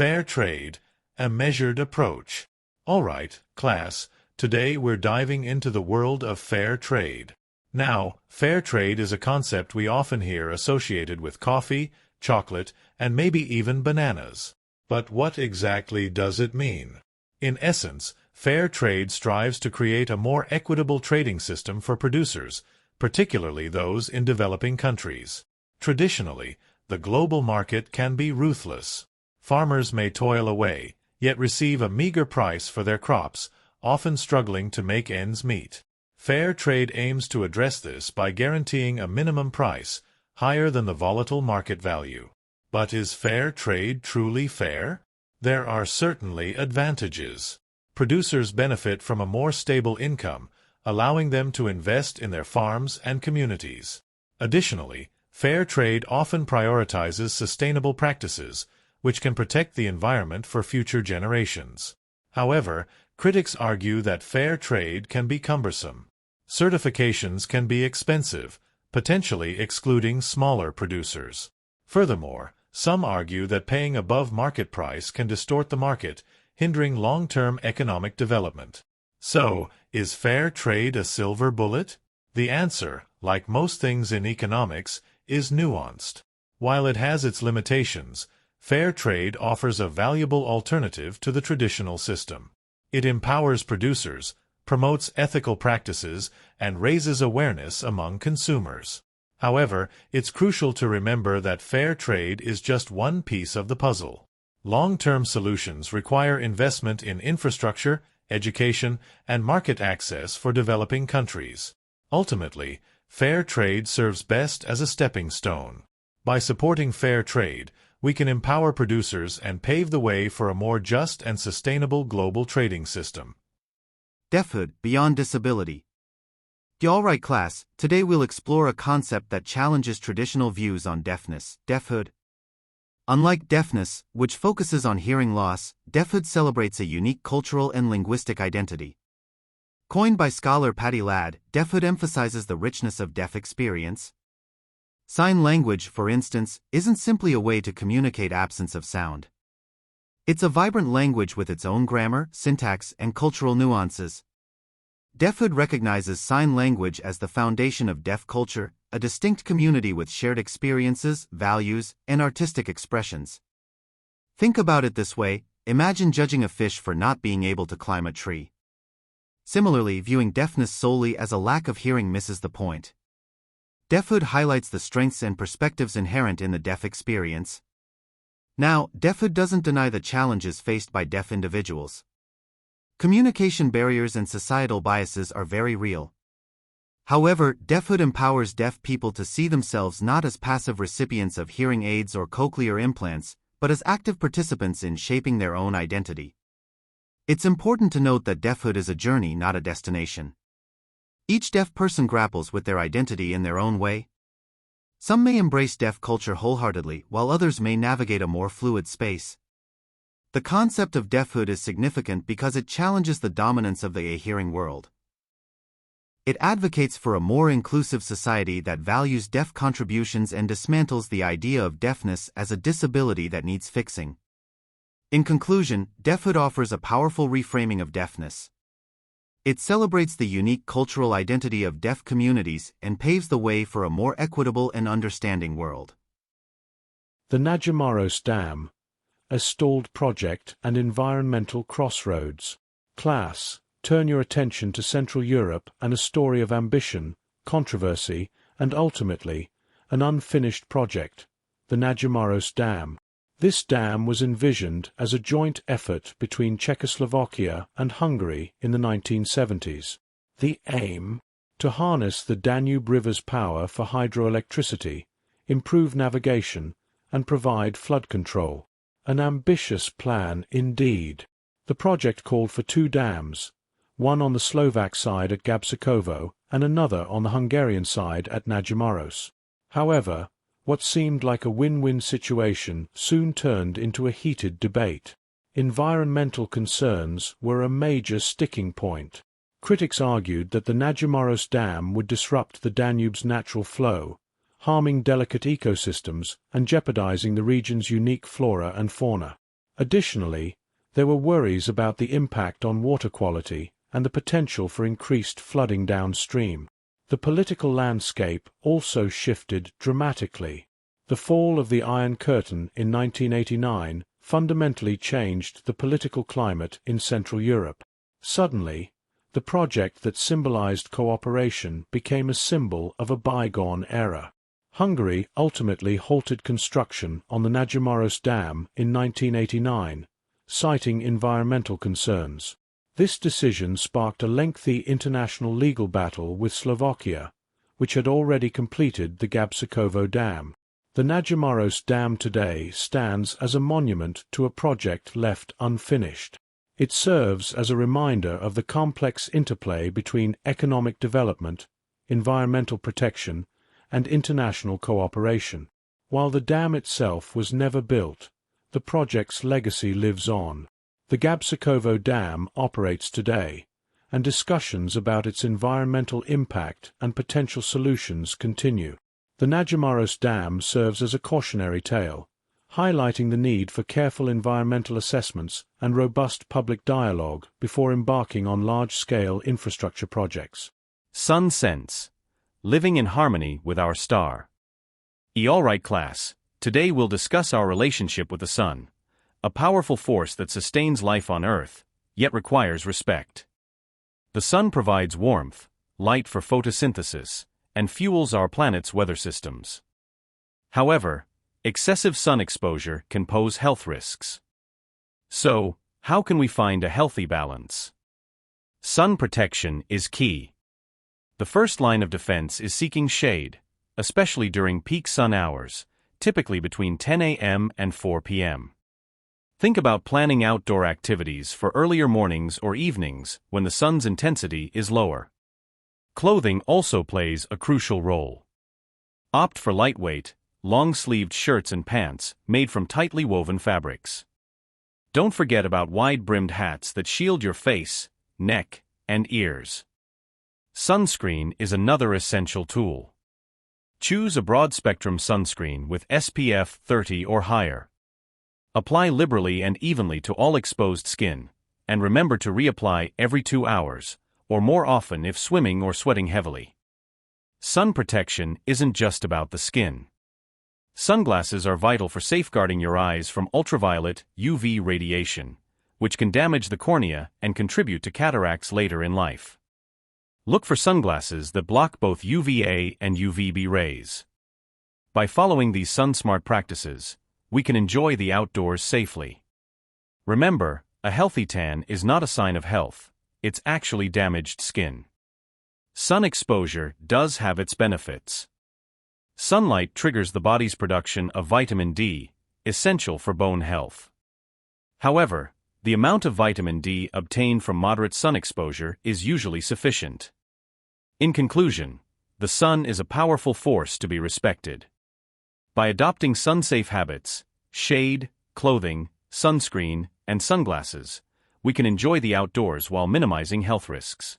Fair trade, a measured approach. Alright, class, today we're diving into the world of fair trade. Now, fair trade is a concept we often hear associated with coffee, chocolate, and maybe even bananas. But what exactly does it mean? In essence, fair trade strives to create a more equitable trading system for producers, particularly those in developing countries. Traditionally, the global market can be ruthless. Farmers may toil away, yet receive a meager price for their crops, often struggling to make ends meet. Fair trade aims to address this by guaranteeing a minimum price, higher than the volatile market value. But is fair trade truly fair? There are certainly advantages. Producers benefit from a more stable income, allowing them to invest in their farms and communities. Additionally, fair trade often prioritizes sustainable practices, which can protect the environment for future generations. However, critics argue that fair trade can be cumbersome. Certifications can be expensive, potentially excluding smaller producers. Furthermore, some argue that paying above market price can distort the market, hindering long-term economic development. So, is fair trade a silver bullet? The answer, like most things in economics, is nuanced. While it has its limitations, fair trade offers a valuable alternative to the traditional system. It empowers producers, promotes ethical practices, and raises awareness among consumers. However, it's crucial to remember that fair trade is just one piece of the puzzle. Long-term solutions require investment in infrastructure, education, and market access for developing countries. Ultimately, fair trade serves best as a stepping stone. By supporting fair trade, we can empower producers and pave the way for a more just and sustainable global trading system. Deafhood, Beyond Disability. Alright class, today we'll explore a concept that challenges traditional views on deafness, deafhood. Unlike deafness, which focuses on hearing loss, deafhood celebrates a unique cultural and linguistic identity. Coined by scholar Patty Ladd, deafhood emphasizes the richness of deaf experience. Sign language, for instance, isn't simply a way to communicate absence of sound. It's a vibrant language with its own grammar, syntax, and cultural nuances. Deafhood recognizes sign language as the foundation of deaf culture, a distinct community with shared experiences, values, and artistic expressions. Think about it this way: imagine judging a fish for not being able to climb a tree. Similarly, viewing deafness solely as a lack of hearing misses the point. Deafhood highlights the strengths and perspectives inherent in the deaf experience. Now, deafhood doesn't deny the challenges faced by deaf individuals. Communication barriers and societal biases are very real. However, deafhood empowers deaf people to see themselves not as passive recipients of hearing aids or cochlear implants, but as active participants in shaping their own identity. It's important to note that deafhood is a journey, not a destination. Each deaf person grapples with their identity in their own way. Some may embrace deaf culture wholeheartedly, while others may navigate a more fluid space. The concept of deafhood is significant because it challenges the dominance of the hearing world. It advocates for a more inclusive society that values deaf contributions and dismantles the idea of deafness as a disability that needs fixing. In conclusion, deafhood offers a powerful reframing of deafness. It celebrates the unique cultural identity of deaf communities and paves the way for a more equitable and understanding world. The Nagymaros Dam, a stalled project and environmental crossroads. Class, turn your attention to Central Europe and a story of ambition, controversy, and ultimately, an unfinished project, the Nagymaros Dam. This dam was envisioned as a joint effort between Czechoslovakia and Hungary in the 1970s. The aim? To harness the Danube River's power for hydroelectricity, improve navigation, and provide flood control. An ambitious plan indeed. The project called for 2 dams, one on the Slovak side at Gabčíkovo and another on the Hungarian side at Nagymaros. However, what seemed like a win-win situation soon turned into a heated debate. Environmental concerns were a major sticking point. Critics argued that the Nagymaros Dam would disrupt the Danube's natural flow, harming delicate ecosystems and jeopardizing the region's unique flora and fauna. Additionally, there were worries about the impact on water quality and the potential for increased flooding downstream. The political landscape also shifted dramatically. The fall of the Iron Curtain in 1989 fundamentally changed the political climate in Central Europe. Suddenly, the project that symbolized cooperation became a symbol of a bygone era. Hungary ultimately halted construction on the Nagymaros Dam in 1989, citing environmental concerns. This decision sparked a lengthy international legal battle with Slovakia, which had already completed the Gabčíkovo Dam. The Nagymaros Dam today stands as a monument to a project left unfinished. It serves as a reminder of the complex interplay between economic development, environmental protection, and international cooperation. While the dam itself was never built, the project's legacy lives on. The Gabčíkovo Dam operates today, and discussions about its environmental impact and potential solutions continue. The Nagymaros Dam serves as a cautionary tale, highlighting the need for careful environmental assessments and robust public dialogue before embarking on large-scale infrastructure projects. Sun Sense. Living in harmony with our star. Alright class, today we'll discuss our relationship with the sun, a powerful force that sustains life on Earth, yet requires respect. The sun provides warmth, light for photosynthesis, and fuels our planet's weather systems. However, excessive sun exposure can pose health risks. So, how can we find a healthy balance? Sun protection is key. The first line of defense is seeking shade, especially during peak sun hours, typically between 10 a.m. and 4 p.m. Think about planning outdoor activities for earlier mornings or evenings when the sun's intensity is lower. Clothing also plays a crucial role. Opt for lightweight, long-sleeved shirts and pants made from tightly woven fabrics. Don't forget about wide-brimmed hats that shield your face, neck, and ears. Sunscreen is another essential tool. Choose a broad-spectrum sunscreen with SPF 30 or higher. Apply liberally and evenly to all exposed skin, and remember to reapply every 2 hours, or more often if swimming or sweating heavily. Sun protection isn't just about the skin. Sunglasses are vital for safeguarding your eyes from ultraviolet UV radiation, which can damage the cornea and contribute to cataracts later in life. Look for sunglasses that block both UVA and UVB rays. By following these sun-smart practices, we can enjoy the outdoors safely. Remember, a healthy tan is not a sign of health, it's actually damaged skin. Sun exposure does have its benefits. Sunlight triggers the body's production of vitamin D, essential for bone health. However, the amount of vitamin D obtained from moderate sun exposure is usually sufficient. In conclusion, the sun is a powerful force to be respected. By adopting sun-safe habits, shade, clothing, sunscreen, and sunglasses, we can enjoy the outdoors while minimizing health risks.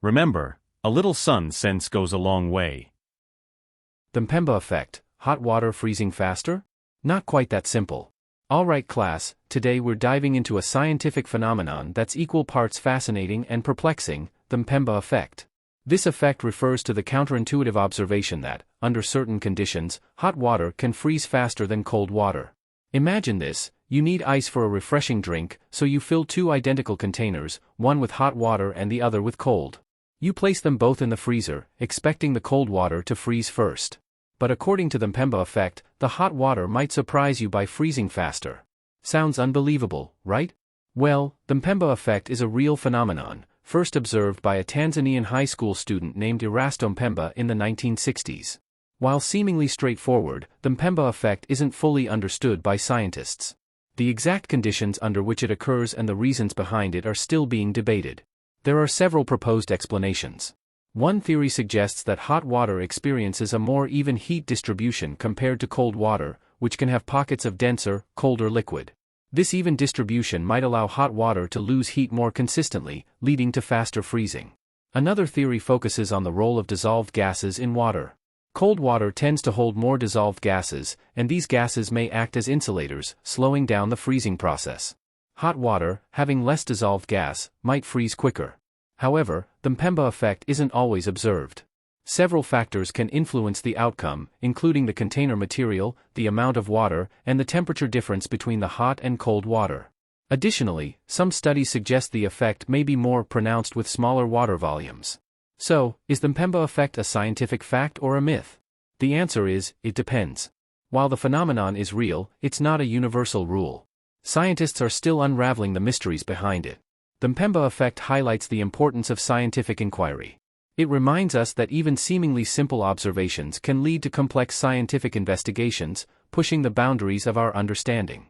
Remember, a little sun sense goes a long way. The MPEMBA effect, hot water freezing faster? Not quite that simple. Alright class, today we're diving into a scientific phenomenon that's equal parts fascinating and perplexing, the MPEMBA effect. This effect refers to the counterintuitive observation that, under certain conditions, hot water can freeze faster than cold water. Imagine this: you need ice for a refreshing drink, so you fill two identical containers, one with hot water and the other with cold. You place them both in the freezer, expecting the cold water to freeze first. But according to the MPEMBA effect, the hot water might surprise you by freezing faster. Sounds unbelievable, right? Well, the MPEMBA effect is a real phenomenon, first observed by a Tanzanian high school student named Erasto MPEMBA in the 1960s. While seemingly straightforward, the MPEMBA effect isn't fully understood by scientists. The exact conditions under which it occurs and the reasons behind it are still being debated. There are several proposed explanations. One theory suggests that hot water experiences a more even heat distribution compared to cold water, which can have pockets of denser, colder liquid. This even distribution might allow hot water to lose heat more consistently, leading to faster freezing. Another theory focuses on the role of dissolved gases in water. Cold water tends to hold more dissolved gases, and these gases may act as insulators, slowing down the freezing process. Hot water, having less dissolved gas, might freeze quicker. However, the MPEMBA effect isn't always observed. Several factors can influence the outcome, including the container material, the amount of water, and the temperature difference between the hot and cold water. Additionally, some studies suggest the effect may be more pronounced with smaller water volumes. So, is the MPEMBA effect a scientific fact or a myth? The answer is, it depends. While the phenomenon is real, it's not a universal rule. Scientists are still unraveling the mysteries behind it. The MPEMBA effect highlights the importance of scientific inquiry. It reminds us that even seemingly simple observations can lead to complex scientific investigations, pushing the boundaries of our understanding.